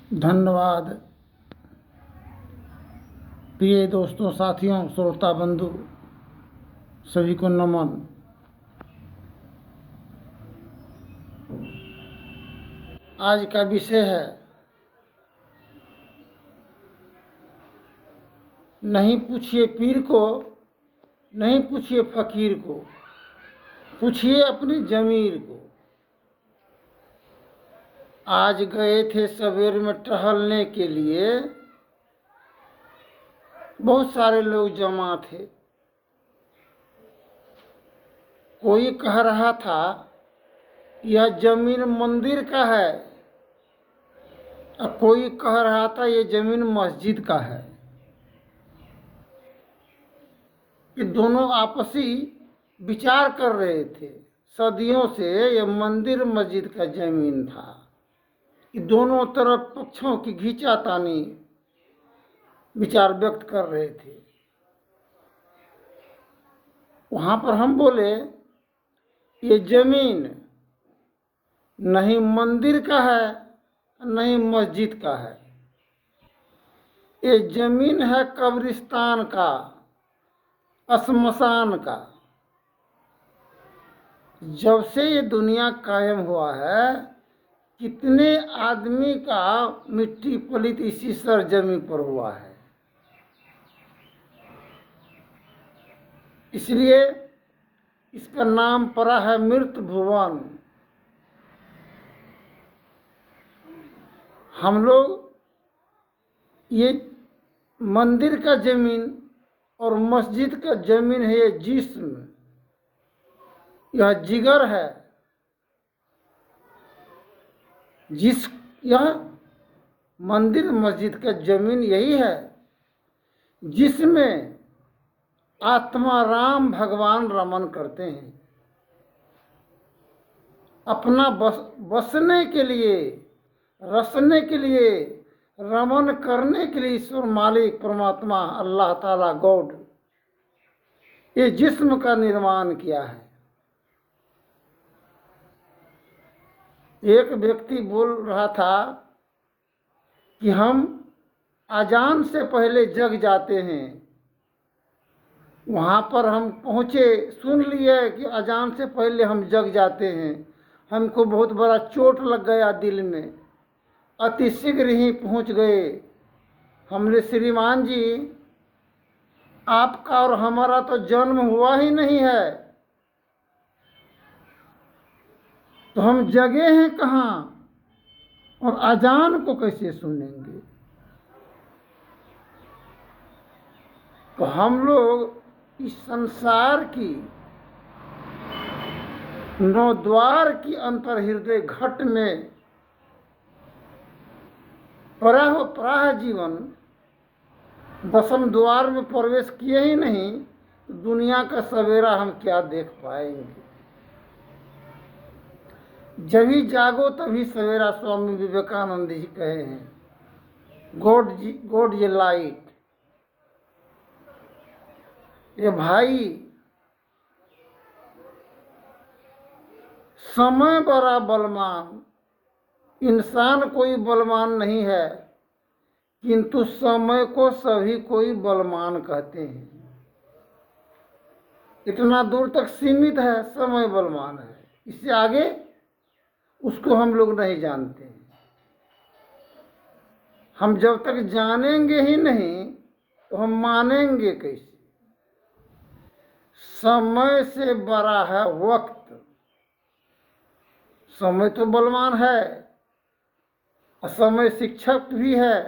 धन्यवाद। प्रिय दोस्तों, साथियों, श्रोता बंधु सभी को नमन। आज का विषय है नहीं पूछिए पीर को, नहीं पूछिए फकीर को, पूछिए अपनी जमीर को। आज गए थे सवेर में टहलने के लिए, बहुत सारे लोग जमा थे। कोई कह रहा था यह जमीन मंदिर का है, और कोई कह रहा था यह जमीन मस्जिद का है। ये दोनों आपसी विचार कर रहे थे। सदियों से यह मंदिर मस्जिद का जमीन था। ये दोनों तरफ पक्षों की खींचातानी विचार व्यक्त कर रहे थे। वहां पर हम बोले ये जमीन नहीं मंदिर का है, नहीं मस्जिद का है। ये जमीन है कब्रिस्तान का, श्मशान का। जब से ये दुनिया कायम हुआ है, कितने आदमी का मिट्टी पलित इसी सरजमी पर हुआ है। इसलिए इसका नाम पड़ा है मृत भुवन। हम लोग ये मंदिर का जमीन और मस्जिद का जमीन है, ये जिस्म, यह जिगर है। यह मंदिर मस्जिद का जमीन यही है जिसमें आत्मा राम भगवान रमन करते हैं। अपना बसने के लिए, रसने के लिए, रमन करने के लिए ईश्वर मालिक परमात्मा अल्लाह ताला गॉड ये जिस्म का निर्माण किया है। एक व्यक्ति बोल रहा था कि हम अजान से पहले जग जाते हैं। वहाँ पर हम पहुँचे, सुन लिए कि अजान से पहले हम जग जाते हैं। हमको बहुत बड़ा चोट लग गया दिल में, अति शीघ्र ही पहुँच गए। हमने श्रीमान जी आपका और हमारा तो जन्म हुआ ही नहीं है, तो हम जगे हैं कहाँ और अजान को कैसे सुनेंगे। तो हम लोग इस संसार की नौ द्वार की अंतर हृदय घट में पराह जीवन दसम द्वार में प्रवेश किए ही नहीं, तो दुनिया का सवेरा हम क्या देख पाएंगे। जब ही जागो तभी सवेरा, स्वामी विवेकानंद जी कहे हैं। गॉड ये लाइट। ये भाई समय बड़ा बलवान, इंसान कोई बलवान नहीं है, किंतु समय को सभी कोई बलवान कहते हैं। इतना दूर तक सीमित है, समय बलवान है। इससे आगे उसको हम लोग नहीं जानते। हम जब तक जानेंगे ही नहीं तो हम मानेंगे कैसे। समय से बड़ा है वक्त। समय तो बलवान है, समय शिक्षक भी है,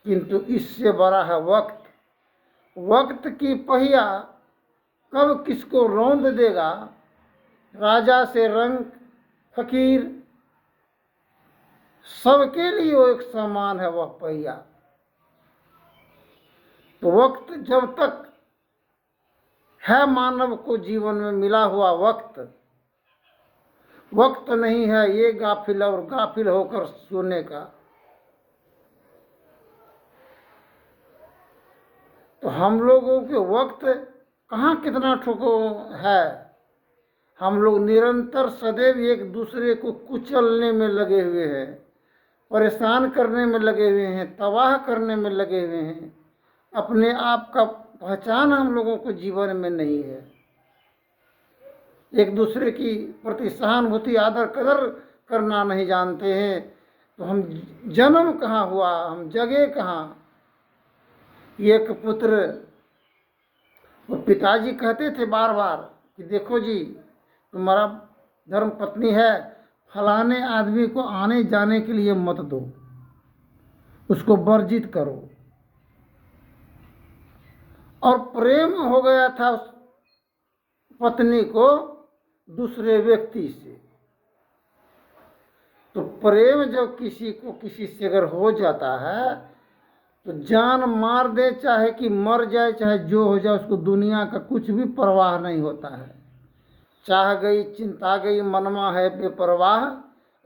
किंतु इससे बड़ा है वक्त। वक्त की पहिया कब किसको रौंद देगा। राजा से रंग, फकीर, सबके लिए वो एक समान है वह पहिया। तो वक्त जब तक है मानव को जीवन में मिला हुआ वक्त नहीं है ये गाफिल और गाफिल होकर सोने का। तो हम लोगों के वक्त कहाँ कितना ठुको है। हम लोग निरंतर सदैव एक दूसरे को कुचलने में लगे हुए हैं। परेशान करने में लगे हुए हैं, तबाह करने में लगे हुए हैं। अपने आप का पहचान हम लोगों को जीवन में नहीं है। एक दूसरे की प्रति सहानुभूति, आदर कदर करना नहीं जानते हैं। तो हम जन्म कहाँ हुआ, हम जगह कहाँ। एक पुत्र, वो पिताजी कहते थे बार बार कि देखो जी, तुम्हारा धर्म पत्नी है, फलाने आदमी को आने जाने के लिए मत दो, उसको वर्जित करो। और प्रेम हो गया था उस पत्नी को दूसरे व्यक्ति से। तो प्रेम जब किसी को किसी से अगर हो जाता है तो जान मार दे, चाहे कि मर जाए, चाहे जो हो जाए, उसको दुनिया का कुछ भी परवाह नहीं होता है। चाह गई चिंता गई, मनमा है बेपरवाह,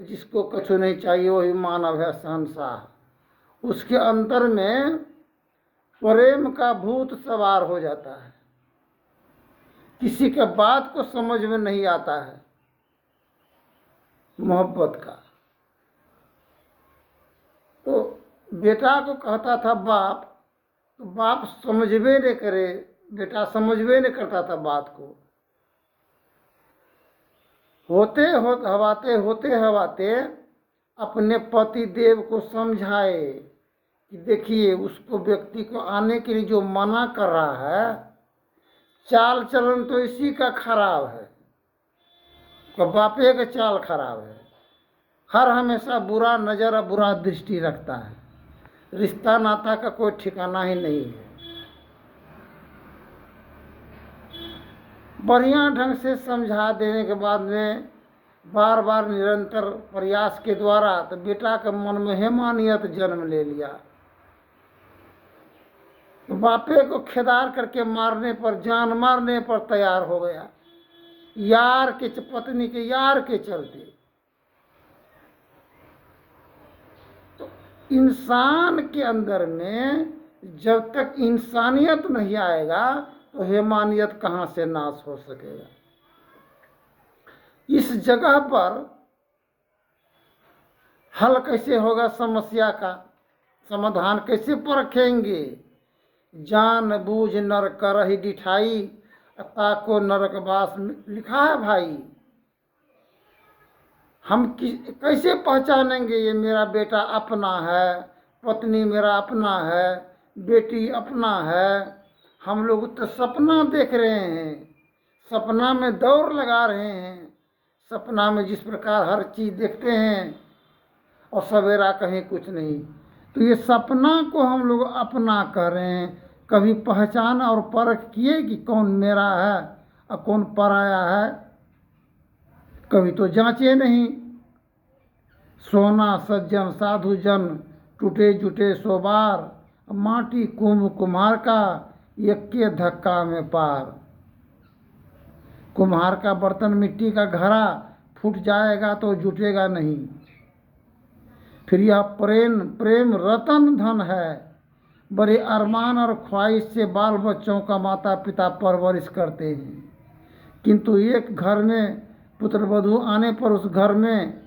जिसको कछु नहीं चाहिए वही मानव है शहंशाह। उसके अंतर में प्रेम का भूत सवार हो जाता है। किसी के बात को समझ में नहीं आता है मोहब्बत का। तो बेटा को कहता था बाप, तो बाप समझबे नहीं करे, बेटा समझबे नहीं करता था बात को। होते हवाते अपने पति देव को समझाए कि देखिए, उसको व्यक्ति को आने के लिए जो मना कर रहा है, चाल चलन तो इसी का खराब है, तो बापे का चाल खराब है। हर हमेशा बुरा नज़र और बुरा दृष्टि रखता है। रिश्ता नाता का कोई ठिकाना ही नहीं है। बढ़िया ढंग से समझा देने के बाद में बार बार निरंतर प्रयास के द्वारा तो बेटा के मन में हैमानियत जन्म ले लिया। तो बापे को खेदार करके मारने पर, जान मारने पर तैयार हो गया, यार के, पत्नी के यार के चलते। तो इंसान के अंदर में जब तक इंसानियत नहीं आएगा तो हैमानियत कहाँ से नाश हो सकेगा। इस जगह पर हल कैसे होगा, समस्या का समाधान कैसे परखेंगे। जान बूझ नर करहि डिठाई, ताको नरकवास लिखा है भाई। हम कैसे पहचानेंगे ये मेरा बेटा अपना है, पत्नी मेरा अपना है, बेटी अपना है। हम लोग तो सपना देख रहे हैं, सपना में दौड़ लगा रहे हैं। सपना में जिस प्रकार हर चीज़ देखते हैं और सवेरा कहीं कुछ नहीं। तो ये सपना को हम लोग अपना कर रहे हैं। कभी पहचान और परख किए कि कौन मेरा है और कौन पराया है? कभी तो जांचे नहीं। सोना सज्जन साधु जन, टूटे जुटे सोबार, माटी कुंभ कुम्हार का, यक्के धक्का में पार। कुम्हार का बर्तन मिट्टी का घड़ा फूट जाएगा तो जुटेगा नहीं। फिर यह प्रेम रतन धन है, बड़े अरमान और ख्वाहिश से बाल बच्चों का माता पिता परवरिश करते हैं। किंतु एक घर में पुत्र वधू आने पर उस घर में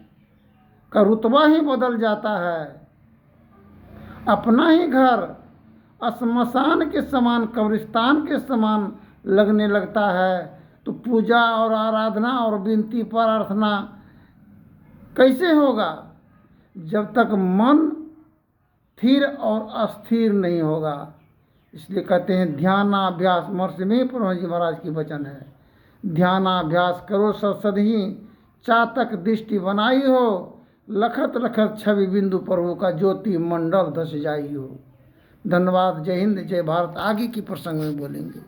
का रुतबा ही बदल जाता है। अपना ही घर श्मशान के समान, कब्रिस्तान के समान लगने लगता है। तो पूजा और आराधना और विनती प्रार्थना कैसे होगा जब तक मन स्थिर और अस्थिर नहीं होगा। इसलिए कहते हैं ध्यानाभ्यास, महर्षि में पुरोहित जी महाराज की वचन है, ध्यानाभ्यास करो सदही, चातक दृष्टि बनाई हो, लखत लखत छवि बिंदु प्रभु का ज्योति मंडल धस जाई हो। धन्यवाद। जय हिंद, जय भारत। आगे की प्रसंग में बोलेंगे।